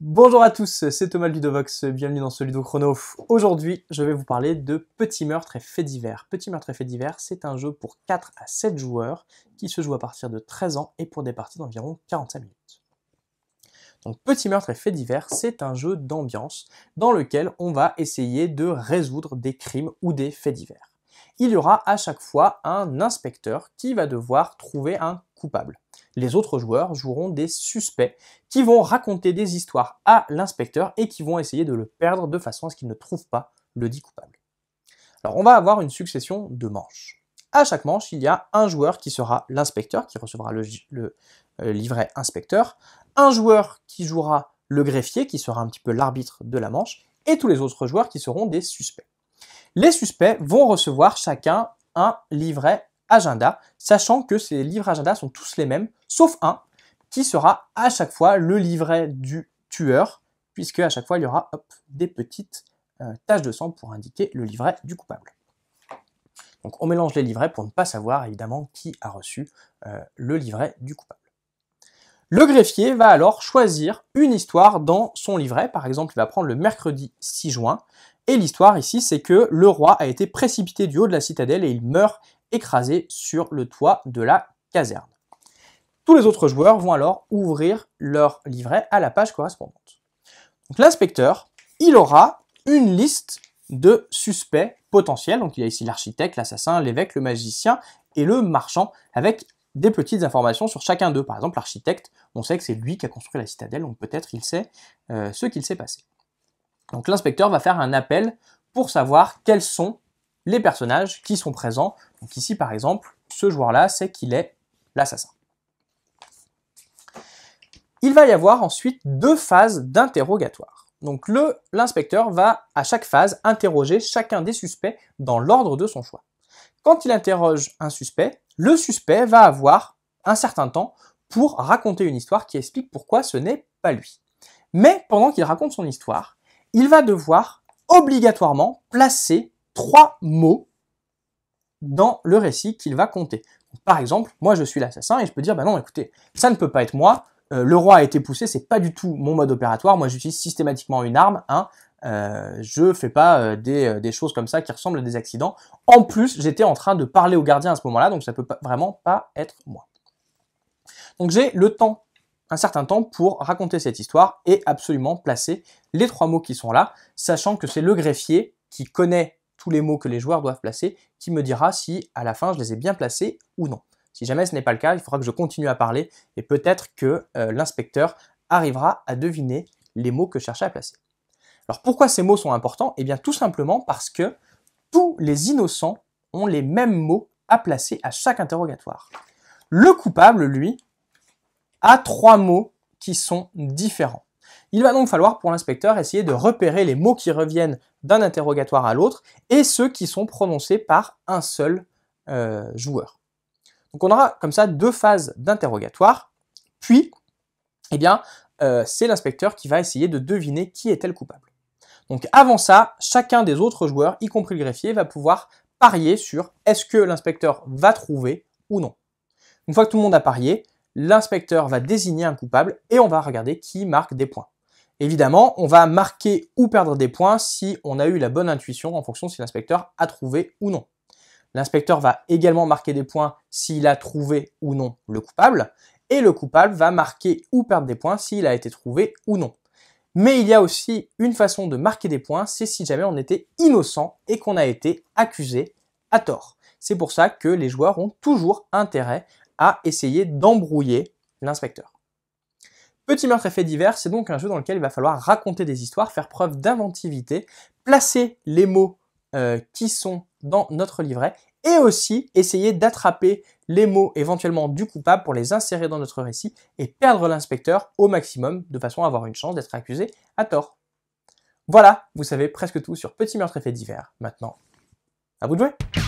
Bonjour à tous, c'est Thomas Ludovox, bienvenue dans ce Ludo Chrono. Aujourd'hui, je vais vous parler de Petits meurtres et faits divers. Petits meurtres et faits divers, c'est un jeu pour 4 à 7 joueurs qui se joue à partir de 13 ans et pour des parties d'environ 45 minutes. Donc Petits meurtres et faits divers, c'est un jeu d'ambiance dans lequel on va essayer de résoudre des crimes ou des faits divers. Il y aura à chaque fois un inspecteur qui va devoir trouver un coupable. Les autres joueurs joueront des suspects qui vont raconter des histoires à l'inspecteur et qui vont essayer de le perdre de façon à ce qu'il ne trouve pas le dit coupable. Alors on va avoir une succession de manches. À chaque manche, il y a un joueur qui sera l'inspecteur, qui recevra le livret inspecteur, un joueur qui jouera le greffier, qui sera un petit peu l'arbitre de la manche, et tous les autres joueurs qui seront des suspects. Les suspects vont recevoir chacun un livret agenda, sachant que ces livrets agenda sont tous les mêmes, sauf un, qui sera à chaque fois le livret du tueur, puisque à chaque fois il y aura des petites taches de sang pour indiquer le livret du coupable. Donc on mélange les livrets pour ne pas savoir évidemment qui a reçu le livret du coupable. Le greffier va alors choisir une histoire dans son livret, par exemple il va prendre le mercredi 6 juin, et l'histoire ici c'est que le roi a été précipité du haut de la citadelle et il meurt écrasé sur le toit de la caserne. Tous les autres joueurs vont alors ouvrir leur livret à la page correspondante. Donc l'inspecteur, il aura une liste de suspects potentiels, donc il y a ici l'architecte, l'assassin, l'évêque, le magicien et le marchand, avec des petites informations sur chacun d'eux. Par exemple, l'architecte, on sait que c'est lui qui a construit la citadelle, donc peut-être il sait ce qu'il s'est passé. Donc l'inspecteur va faire un appel pour savoir quels sont les personnages qui sont présents. Donc ici par exemple, ce joueur-là sait qu'il est l'assassin. Il va y avoir ensuite deux phases d'interrogatoire. Donc l'inspecteur va à chaque phase interroger chacun des suspects dans l'ordre de son choix. Quand il interroge un suspect, le suspect va avoir un certain temps pour raconter une histoire qui explique pourquoi ce n'est pas lui. Mais pendant qu'il raconte son histoire, il va devoir obligatoirement placer 3 mots dans le récit qu'il va conter. Par exemple, moi je suis l'assassin et je peux dire, bah non écoutez, ça ne peut pas être moi, le roi a été poussé, c'est pas du tout mon mode opératoire, moi j'utilise systématiquement une arme, je fais pas des choses comme ça qui ressemblent à des accidents. En plus, j'étais en train de parler au gardien à ce moment-là, donc ça peut vraiment pas être moi. Donc j'ai un certain temps pour raconter cette histoire et absolument placer les 3 mots qui sont là, sachant que c'est le greffier qui connaît tous les mots que les joueurs doivent placer, qui me dira si à la fin je les ai bien placés ou non. Si jamais ce n'est pas le cas, il faudra que je continue à parler et peut-être que l'inspecteur arrivera à deviner les mots que je cherchais à placer. Alors pourquoi ces mots sont importants? Eh bien tout simplement parce que tous les innocents ont les mêmes mots à placer à chaque interrogatoire. Le coupable, lui, a 3 mots qui sont différents. Il va donc falloir pour l'inspecteur essayer de repérer les mots qui reviennent d'un interrogatoire à l'autre et ceux qui sont prononcés par un seul joueur. Donc on aura comme ça 2 phases d'interrogatoire, puis c'est l'inspecteur qui va essayer de deviner qui était le coupable. Donc avant ça, chacun des autres joueurs, y compris le greffier, va pouvoir parier sur est-ce que l'inspecteur va trouver ou non. Une fois que tout le monde a parié, l'inspecteur va désigner un coupable et on va regarder qui marque des points. Évidemment, on va marquer ou perdre des points si on a eu la bonne intuition en fonction si l'inspecteur a trouvé ou non. L'inspecteur va également marquer des points s'il a trouvé ou non le coupable, et le coupable va marquer ou perdre des points s'il a été trouvé ou non. Mais il y a aussi une façon de marquer des points, c'est si jamais on était innocent et qu'on a été accusé à tort. C'est pour ça que les joueurs ont toujours intérêt à essayer d'embrouiller l'inspecteur. Petits meurtres et faits divers, c'est donc un jeu dans lequel il va falloir raconter des histoires, faire preuve d'inventivité, placer les mots qui sont dans notre livret et aussi essayer d'attraper les mots éventuellement du coupable pour les insérer dans notre récit et perdre l'inspecteur au maximum de façon à avoir une chance d'être accusé à tort. Voilà, vous savez presque tout sur Petits meurtres et faits divers. Maintenant, à vous de jouer!